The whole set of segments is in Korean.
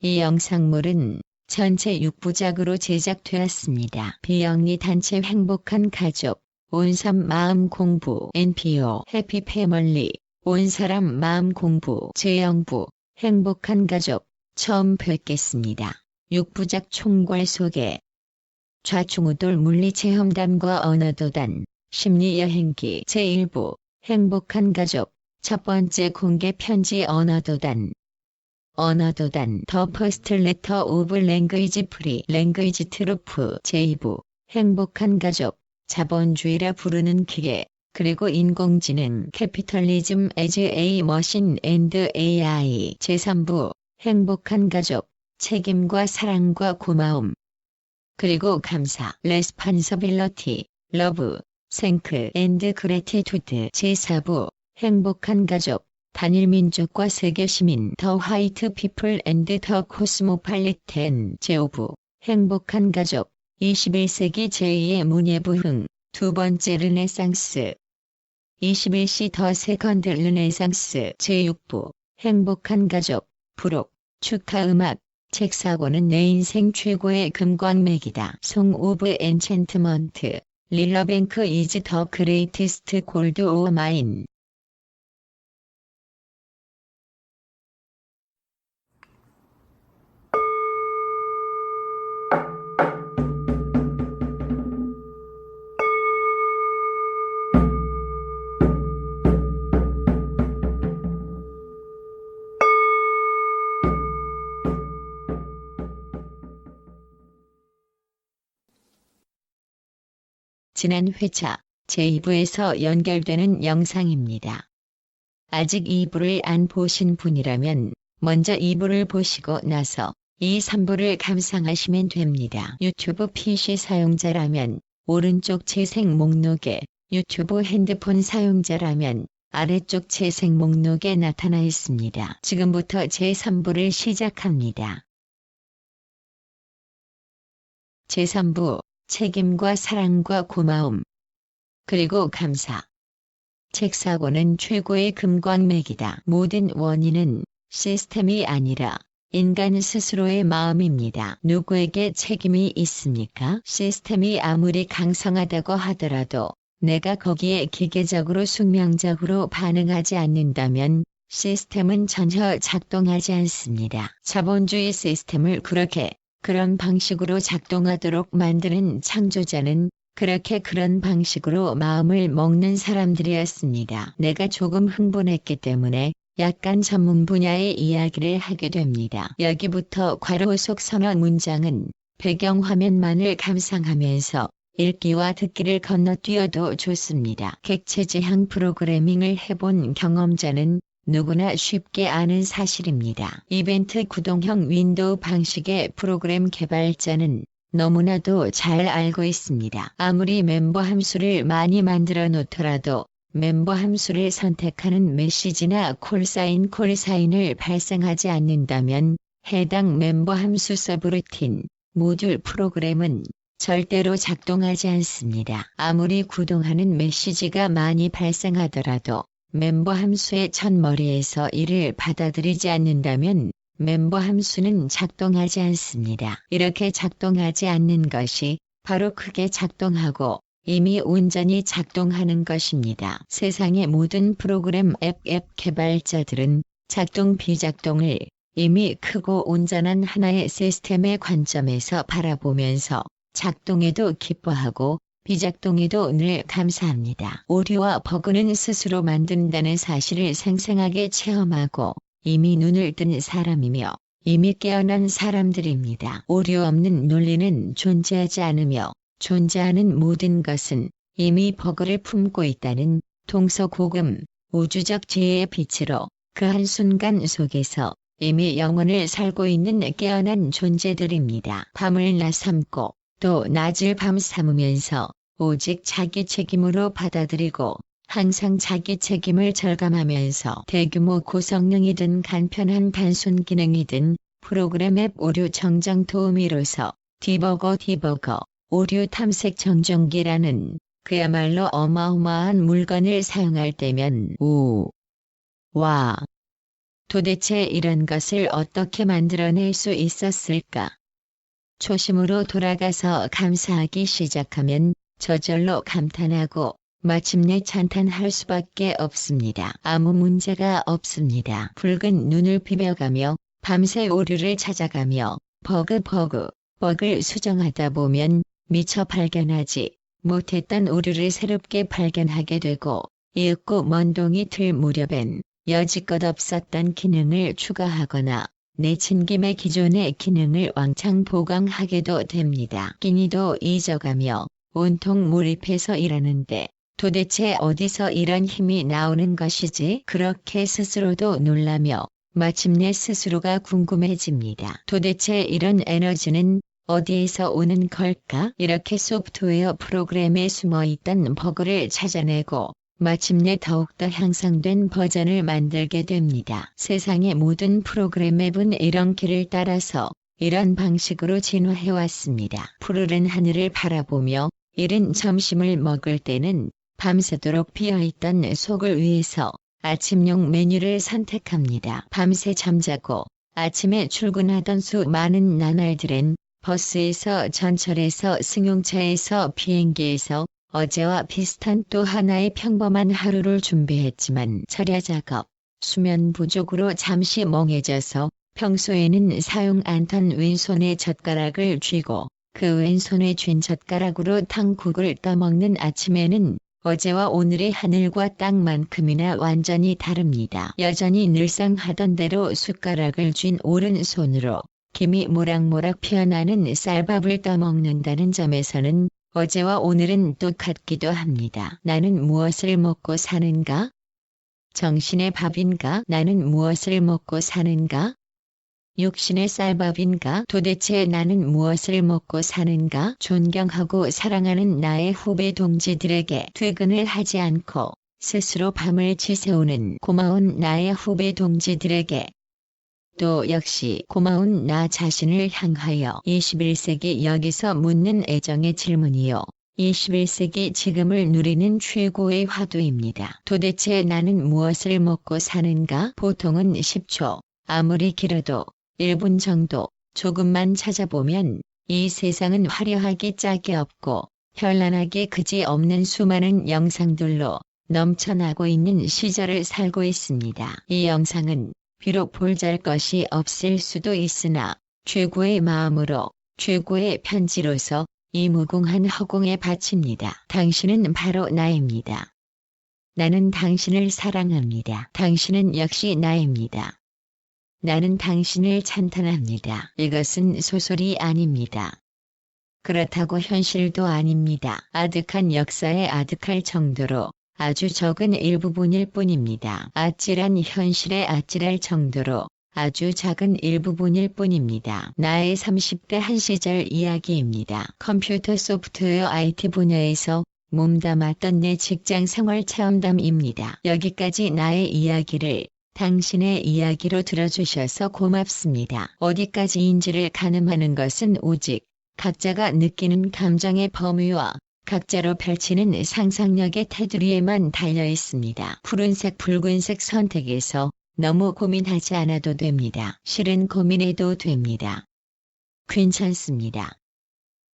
이 영상물은 전체 6부작으로 제작되었습니다. 비영리 단체 행복한 가족, 온삼 마음 공부 NPO 해피 패멀리, 온사람 마음 공부 재영부, 행복한 가족, 처음 뵙겠습니다. 6부작 총괄 소개. 좌충우돌 물리체험단과 언어도단, 심리여행기 제1부, 행복한 가족, 첫 번째 공개 편지 언어도단. 언어도단 더 퍼스트 레터 오브 랭귀지 프리 랭귀지 트루프 제2부, 행복한 가족, 자본주의라 부르는 기계, 그리고 인공지능 캐피털리즘 에즈 에이 머신 앤드 AI 제3부, 행복한 가족, 책임과 사랑과 고마움, 그리고 감사 레스판서빌러티, 러브, 생크 앤드 그래티투드 제4부, 행복한 가족, 단일 민족과 세계 시민 더 화이트 피플 앤드 더 코스모팔리텐 제5부, 행복한 가족, 21세기 제2의 문예부흥, 두 번째 르네상스, 21시 더 세컨드 르네상스 제6부, 행복한 가족, 부록, 축하음악, 책사고는 내 인생 최고의 금광맥이다. 송 오브 엔챈트먼트, 릴러뱅크 이즈 더 그레이티스트 골드 오어 마인. 지난 회차 제2부에서 연결되는 영상입니다. 아직 2부를 안 보신 분이라면 먼저 2부를 보시고 나서 이 3부를 감상하시면 됩니다. 유튜브 PC 사용자라면 오른쪽 재생 목록에, 유튜브 핸드폰 사용자라면 아래쪽 재생 목록에 나타나 있습니다. 지금부터 제3부를 시작합니다. 제3부, 책임과 사랑과 고마움, 그리고 감사. 책사고는 최고의 금광맥이다. 모든 원인은 시스템이 아니라 인간 스스로의 마음입니다. 누구에게 책임이 있습니까? 시스템이 아무리 강성하다고 하더라도 내가 거기에 기계적으로 숙명적으로 반응하지 않는다면 시스템은 전혀 작동하지 않습니다. 자본주의 시스템을 그런 방식으로 작동하도록 만드는 창조자는 그렇게 그런 방식으로 마음을 먹는 사람들이었습니다. 내가 조금 흥분했기 때문에 약간 전문 분야의 이야기를 하게 됩니다. 여기부터 괄호 속 서너 문장은 배경화면만을 감상하면서 읽기와 듣기를 건너뛰어도 좋습니다. 객체지향 프로그래밍을 해본 경험자는 누구나 쉽게 아는 사실입니다. 이벤트 구동형 윈도우 방식의 프로그램 개발자는 너무나도 잘 알고 있습니다. 아무리 멤버 함수를 많이 만들어 놓더라도 멤버 함수를 선택하는 메시지나 콜사인을 발생하지 않는다면 해당 멤버 함수 서브루틴, 모듈 프로그램은 절대로 작동하지 않습니다. 아무리 구동하는 메시지가 많이 발생하더라도 멤버 함수의 첫머리에서 이를 받아들이지 않는다면 멤버 함수는 작동하지 않습니다. 이렇게 작동하지 않는 것이 바로 크게 작동하고 이미 온전히 작동하는 것입니다. 세상의 모든 프로그램 앱 개발자들은 작동 비작동을 이미 크고 온전한 하나의 시스템의 관점에서 바라보면서 작동에도 기뻐하고 비작동에도 늘 감사합니다. 오류와 버그는 스스로 만든다는 사실을 생생하게 체험하고 이미 눈을 뜬 사람이며 이미 깨어난 사람들입니다. 오류 없는 논리는 존재하지 않으며 존재하는 모든 것은 이미 버그를 품고 있다는 동서고금 우주적 지혜의 빛으로 그 한순간 속에서 이미 영혼을 살고 있는 깨어난 존재들입니다. 밤을 낮삼고 또 낮을 밤 삼으면서 오직 자기 책임으로 받아들이고 항상 자기 책임을 절감하면서 대규모 고성능이든 간편한 단순 기능이든 프로그램 앱 오류 정정 도우미로서 디버거 오류 탐색 정정기라는 그야말로 어마어마한 물건을 사용할 때면 와 도대체 이런 것을 어떻게 만들어낼 수 있었을까? 초심으로 돌아가서 감사하기 시작하면 저절로 감탄하고 마침내 찬탄할 수밖에 없습니다. 아무 문제가 없습니다. 붉은 눈을 비벼가며 밤새 오류를 찾아가며 버그를 수정하다 보면 미처 발견하지 못했던 오류를 새롭게 발견하게 되고 이윽고 먼동이 틀 무렵엔 여지껏 없었던 기능을 추가하거나 내친 김에 기존의 기능을 왕창 보강하게도 됩니다. 끼니도 잊어가며 온통 몰입해서 일하는데 도대체 어디서 이런 힘이 나오는 것이지? 그렇게 스스로도 놀라며 마침내 스스로가 궁금해집니다. 도대체 이런 에너지는 어디에서 오는 걸까? 이렇게 소프트웨어 프로그램에 숨어있던 버그를 찾아내고 마침내 더욱더 향상된 버전을 만들게 됩니다. 세상의 모든 프로그램 앱은 이런 길을 따라서 이런 방식으로 진화해왔습니다. 푸르른 하늘을 바라보며 이른 점심을 먹을 때는 밤새도록 비어있던 속을 위해서 아침용 메뉴를 선택합니다. 밤새 잠자고 아침에 출근하던 수많은 나날들엔 버스에서 전철에서 승용차에서 비행기에서 어제와 비슷한 또 하나의 평범한 하루를 준비했지만 철야 작업, 수면 부족으로 잠시 멍해져서 평소에는 사용 않던 왼손에 젓가락을 쥐고 그 왼손에 쥔 젓가락으로 탕국을 떠먹는 아침에는 어제와 오늘의 하늘과 땅만큼이나 완전히 다릅니다. 여전히 늘상 하던 대로 숟가락을 쥔 오른손으로 김이 모락모락 피어나는 쌀밥을 떠먹는다는 점에서는 어제와 오늘은 똑같기도 합니다. 나는 무엇을 먹고 사는가? 정신의 밥인가? 나는 무엇을 먹고 사는가? 육신의 쌀밥인가? 도대체 나는 무엇을 먹고 사는가? 존경하고 사랑하는 나의 후배 동지들에게 퇴근을 하지 않고 스스로 밤을 지새우는 고마운 나의 후배 동지들에게 또 역시 고마운 나 자신을 향하여 21세기 여기서 묻는 애정의 질문이요. 21세기 지금을 누리는 최고의 화두입니다. 도대체 나는 무엇을 먹고 사는가? 보통은 10초, 아무리 길어도 1분 정도 조금만 찾아보면 이 세상은 화려하기 짝이 없고 현란하기 그지 없는 수많은 영상들로 넘쳐나고 있는 시절을 살고 있습니다. 이 영상은 비록 볼잘것이 없을 수도 있으나 최고의 마음으로 최고의 편지로서 이 무궁한 허공에 바칩니다. 당신은 바로 나입니다. 나는 당신을 사랑합니다. 당신은 역시 나입니다. 나는 당신을 찬탄합니다. 이것은 소설이 아닙니다. 그렇다고 현실도 아닙니다. 아득한 역사에 아득할 정도로 아주 적은 일부분일 뿐입니다. 아찔한 현실에 아찔할 정도로 아주 작은 일부분일 뿐입니다. 나의 30대 한 시절 이야기입니다. 컴퓨터 소프트웨어 IT 분야에서 몸담았던 내 직장 생활 체험담입니다. 여기까지 나의 이야기를 당신의 이야기로 들어주셔서 고맙습니다. 어디까지인지를 가늠하는 것은 오직 각자가 느끼는 감정의 범위와 각자로 펼치는 상상력의 테두리에만 달려 있습니다. 푸른색 붉은색 선택에서 너무 고민하지 않아도 됩니다. 실은 고민해도 됩니다. 괜찮습니다.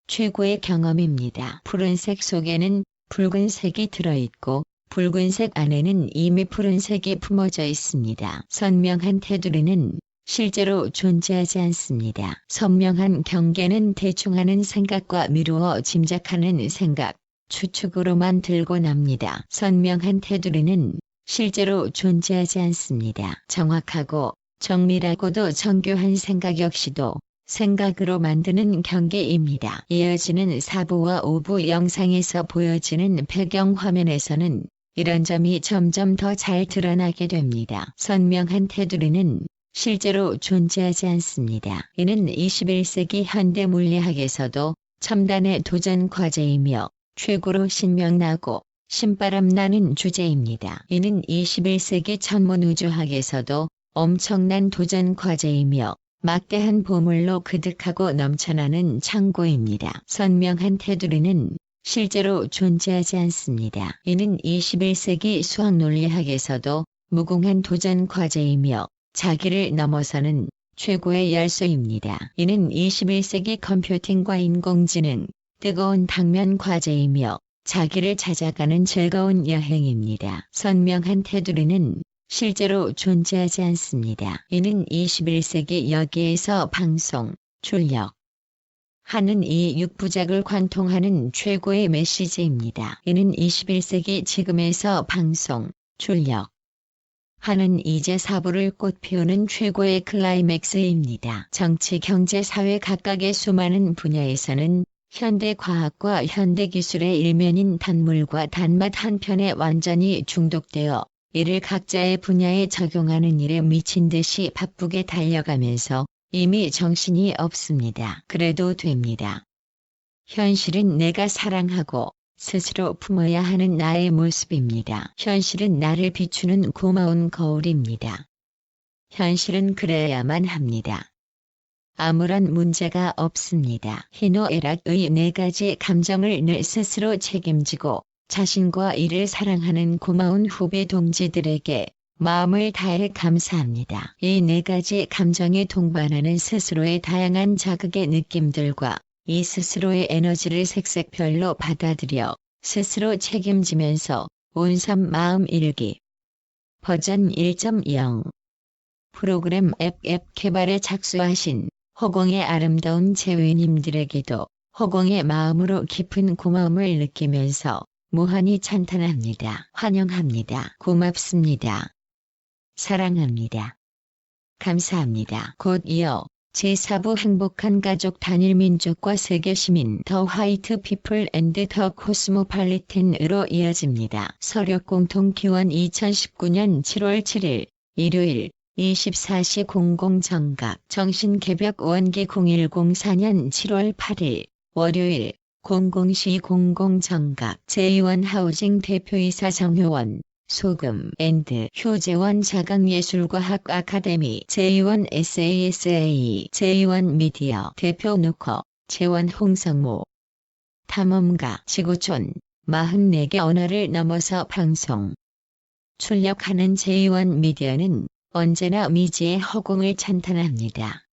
최고의 경험입니다. 푸른색 속에는 붉은색이 들어있고 붉은색 안에는 이미 푸른색이 품어져 있습니다. 선명한 테두리는 실제로 존재하지 않습니다. 선명한 경계는 대충 하는 생각과 미루어 짐작하는 생각, 추측으로만 들고 납니다. 선명한 테두리는 실제로 존재하지 않습니다. 정확하고 정밀하고도 정교한 생각 역시도 생각으로 만드는 경계입니다. 이어지는 4부와 5부 영상에서 보여지는 배경 화면에서는 이런 점이 점점 더 잘 드러나게 됩니다. 선명한 테두리는 실제로 존재하지 않습니다. 이는 21세기 현대 물리학에서도 첨단의 도전 과제이며 최고로 신명나고 신바람 나는 주제입니다. 이는 21세기 천문우주학에서도 엄청난 도전 과제이며 막대한 보물로 그득하고 넘쳐나는 창고입니다. 선명한 테두리는 실제로 존재하지 않습니다. 이는 21세기 수학논리학에서도 무궁한 도전 과제이며 자기를 넘어서는 최고의 열쇠입니다. 이는 21세기 컴퓨팅과 인공지능, 뜨거운 당면 과제이며 자기를 찾아가는 즐거운 여행입니다. 선명한 테두리는 실제로 존재하지 않습니다. 이는 21세기 여기에서 방송, 출력 하는 이 6부작을 관통하는 최고의 메시지입니다. 이는 21세기 지금에서 방송, 출력 하는 이제 4부를 꽃피우는 최고의 클라이맥스입니다. 정치, 경제, 사회 각각의 수많은 분야에서는 현대 과학과 현대 기술의 일면인 단물과 단맛 한편에 완전히 중독되어 이를 각자의 분야에 적용하는 일에 미친 듯이 바쁘게 달려가면서 이미 정신이 없습니다. 그래도 됩니다. 현실은 내가 사랑하고 스스로 품어야 하는 나의 모습입니다. 현실은 나를 비추는 고마운 거울입니다. 현실은 그래야만 합니다. 아무런 문제가 없습니다. 희노애락의 4가지 감정을 늘 스스로 책임지고 자신과 이를 사랑하는 고마운 후배 동지들에게 마음을 다해 감사합니다. 이 4가지 감정에 동반하는 스스로의 다양한 자극의 느낌들과 이 스스로의 에너지를 색색별로 받아들여 스스로 책임지면서 온 삶 마음 일기 버전 1.0 프로그램 앱 개발에 착수하신 허공의 아름다운 제외님들에게도 허공의 마음으로 깊은 고마움을 느끼면서 무한히 찬탄합니다. 환영합니다. 고맙습니다. 사랑합니다. 감사합니다. 곧 이어 제4부 행복한 가족 단일 민족과 세계 시민 더 화이트 피플 앤드 더 코스모폴리탄으로 이어집니다. 서력 공통 기원 2019년 7월 7일 일요일 24시 00 정각 정신개벽 원기 0104년 7월 8일 월요일 00시 00 정각 제2원 하우징 대표이사 정효원 소금 앤드 효재원 자강예술과학 아카데미 제2원 SASA 제2원 미디어 대표 누커 재원 홍성모 탐험가 지구촌 44개 언어를 넘어서 방송 출력하는 제2원 미디어는 언제나 미지의 허공을 찬탄합니다.